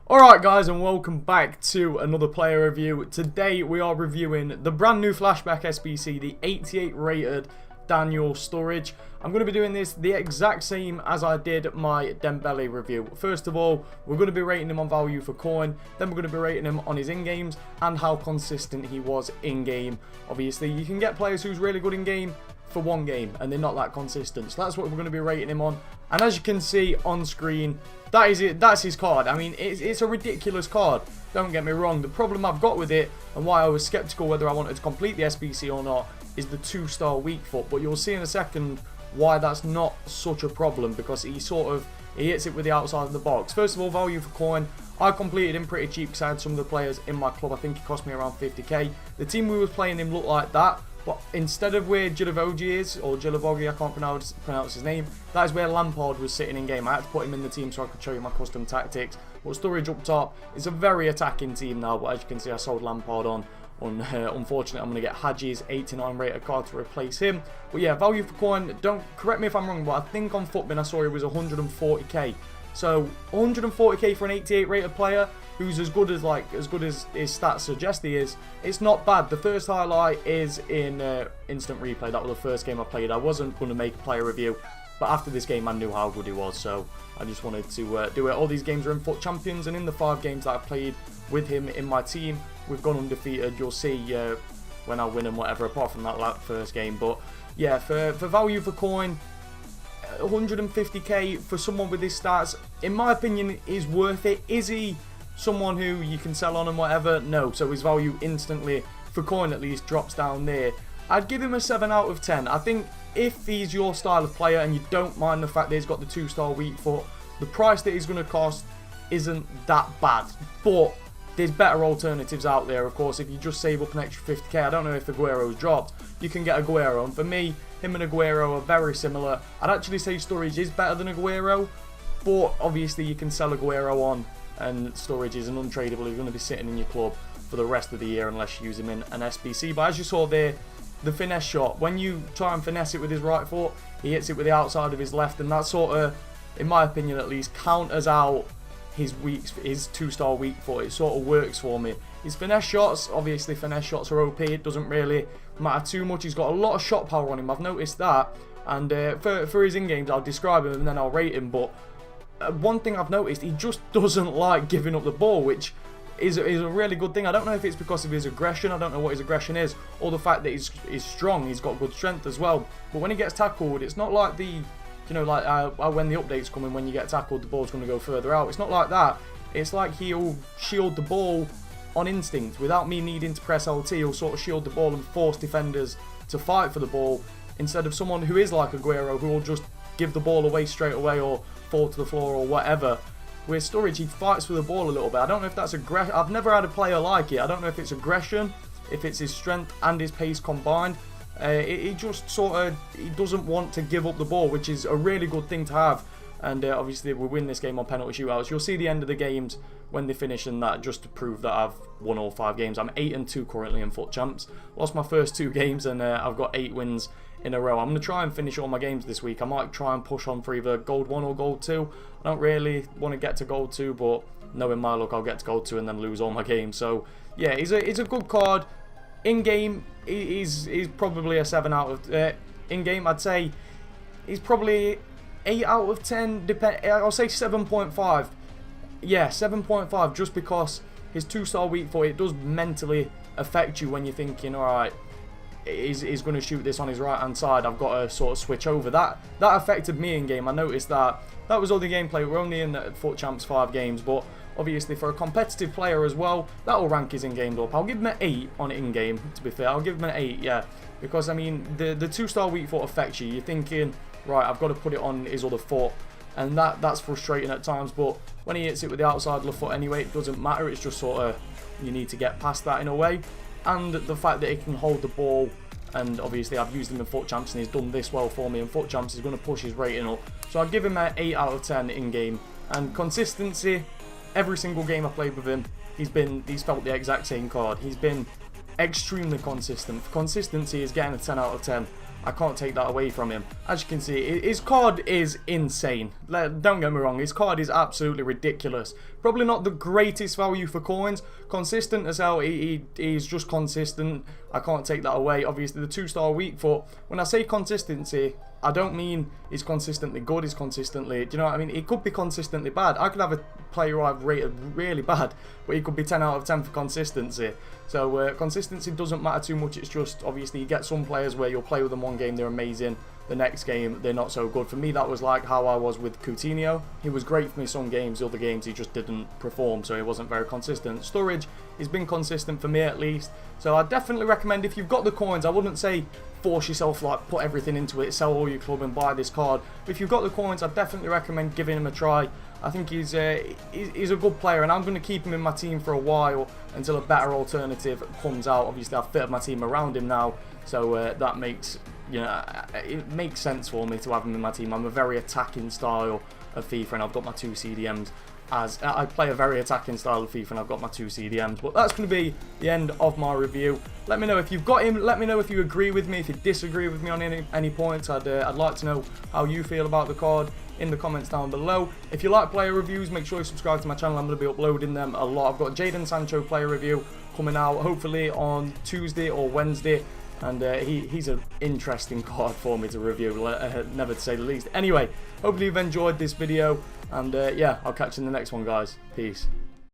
Alright guys, and welcome back to another player review. Today we are reviewing the brand new Flashback SBC, the 88 rated Daniel Sturridge. I'm going to be doing this the exact same as I did my Dembele review. First of all, we're going to be rating him on value for coin, then we're going to be rating him on his in-games and how consistent he was in-game. Obviously, you can get players who's really good in-game for one game and they're not that consistent, so that's what we're going to be rating him on. And as you can see on screen, that is it. That's his card. I mean, it's a ridiculous card, don't get me wrong. The problem I've got with it and why I was skeptical whether I wanted to complete the SBC or not is the 2-star weak foot, but you'll see in a second why that's not such a problem, because he hits it with the outside of the box. First of all, value for coin, I completed him pretty cheap because I had some of the players in my club. I think it cost me around 50k. The team we were playing him looked like that, but instead of where Gilavogi is, or Gilavogi, I can't pronounce his name, that is where Lampard was sitting in game. I had to put him in the team so I could show you my custom tactics. But Sturridge up top is a very attacking team now, but as you can see, I sold Lampard on. Unfortunately, I'm going to get Hadji's 89 rated card to replace him. But yeah, value for coin, don't correct me if I'm wrong, but I think on Footbin I saw it was 140k. So 140k for an 88 rated player who's as good as his stats suggest he is. It's not bad. The first highlight is in instant replay. That was the first game I played. I wasn't going to make a player review, but after this game I knew how good he was, so I just wanted to do it. All these games are in FUT Champions, and in the 5 games that I've played with him in my team, we've gone undefeated. You'll see when I win and whatever, apart from that first game. But yeah, for value for coin, 150k for someone with his stats, in my opinion, is worth it. Is he someone who you can sell on and whatever? No. So his value instantly, for coin at least, drops down there. I'd give him a 7 out of 10. I think if he's your style of player and you don't mind the fact that he's got the 2-star weak foot, the price that he's going to cost isn't that bad. But there's better alternatives out there. Of course, if you just save up an extra 50k, I don't know if Aguero's dropped, you can get Aguero. And for me, him and Aguero are very similar. I'd actually say Sturridge is better than Aguero, but obviously you can sell Aguero on, and Sturridge is an untradeable. He's going to be sitting in your club for the rest of the year unless you use him in an SBC. But as you saw there, the finesse shot, when you try and finesse it with his right foot, he hits it with the outside of his left, and that sort of, in my opinion at least, counters out his 2-star weak foot. It sort of works for me. His finesse shots, obviously finesse shots are OP. It doesn't really matter too much. He's got a lot of shot power on him. I've noticed that. And for his in-games, I'll describe him and then I'll rate him. But one thing I've noticed, he just doesn't like giving up the ball, which is a really good thing. I don't know if it's because of his aggression. I don't know what his aggression is, or the fact that he's strong. He's got good strength as well. But when he gets tackled, it's not like the, you know, like when the updates come in, when you get tackled, the ball's going to go further out. It's not like that. It's like he'll shield the ball on instinct without me needing to press LT. He'll sort of shield the ball and force defenders to fight for the ball, instead of someone who is like Aguero, who will just give the ball away straight away or fall to the floor or whatever. With Sturridge, he fights for the ball a little bit. I don't know if that's aggression. I've never had a player like it. I don't know if it's aggression, if it's his strength and his pace combined. He just he doesn't want to give up the ball, which is a really good thing to have. And obviously we win this game on penalty shootouts. You'll see the end of the games when they finish, and that just to prove that I've won all 5 games. I'm 8-2 currently in FUT Champs. Lost my first 2 games and I've got 8 wins in a row. I'm going to try and finish all my games this week. I might try and push on for either Gold 1 or Gold 2. I don't really want to get to Gold 2, but knowing my luck, I'll get to Gold 2 and then lose all my games. So yeah, he's a good card. In-game, he's probably a 7 out of... in-game, I'd say he's probably 8 out of 10. I'll say 7.5. Yeah, 7.5, just because his 2-star weak foot, it does mentally affect you when you're thinking, alright, he's going to shoot this on his right-hand side. I've got to sort of switch over. That affected me in-game. I noticed that. That was all the gameplay. We're only in the FUT Champs 5 games, but obviously for a competitive player as well, that will rank his in-game up. I'll give him an 8 on in-game, to be fair. I'll give him an 8, yeah. Because, I mean, the 2-star weak foot affects you. You're thinking, right, I've got to put it on his other foot. And that's frustrating at times. But when he hits it with the outside of the foot anyway, it doesn't matter. It's just sort of, you need to get past that in a way. And the fact that he can hold the ball. And obviously I've used him in FUT Champs and he's done this well for me in FUT Champs. He's going to push his rating up. So I'd give him an 8 out of 10 in-game. And consistency, every single game I played with him, he's felt the exact same card. He's been extremely consistent. Consistency is getting a 10 out of 10. I can't take that away from him. As you can see, his card is insane. Don't get me wrong, his card is absolutely ridiculous. Probably not the greatest value for coins. Consistent as hell. He's just consistent. I can't take that away. Obviously, the 2-star weak foot. When I say consistency, I don't mean he's consistently good, he's consistently, do you know what I mean? He could be consistently bad. I could have a player who I've rated really bad, but he could be 10 out of 10 for consistency. So consistency doesn't matter too much. It's just, obviously, you get some players where you'll play with them one game, they're amazing. The next game, they're not so good. For me, that was like how I was with Coutinho. He was great for me some games, other games he just didn't perform, so he wasn't very consistent. Sturridge, he's been consistent for me at least. So I definitely recommend, if you've got the coins, I wouldn't say force yourself, like put everything into it, sell all your club and buy this card. But if you've got the coins, I definitely recommend giving him a try. I think he's a good player, and I'm going to keep him in my team for a while until a better alternative comes out. Obviously, I've fitted my team around him now, so that makes, you know, it makes sense for me to have him in my team. I'm a very attacking style of FIFA, and I've got my 2 CDMs. As I play a very attacking style of FIFA, and I've got my 2 CDMs. But that's going to be the end of my review. Let me know if you've got him. Let me know if you agree with me, if you disagree with me on any points. I'd like to know how you feel about the card in the comments down below. If you like player reviews, make sure you subscribe to my channel. I'm going to be uploading them a lot. I've got Jadon Sancho player review coming out hopefully on Tuesday or Wednesday. And he's an interesting card for me to review, never to say the least. Anyway, hopefully you've enjoyed this video. And yeah, I'll catch you in the next one, guys. Peace.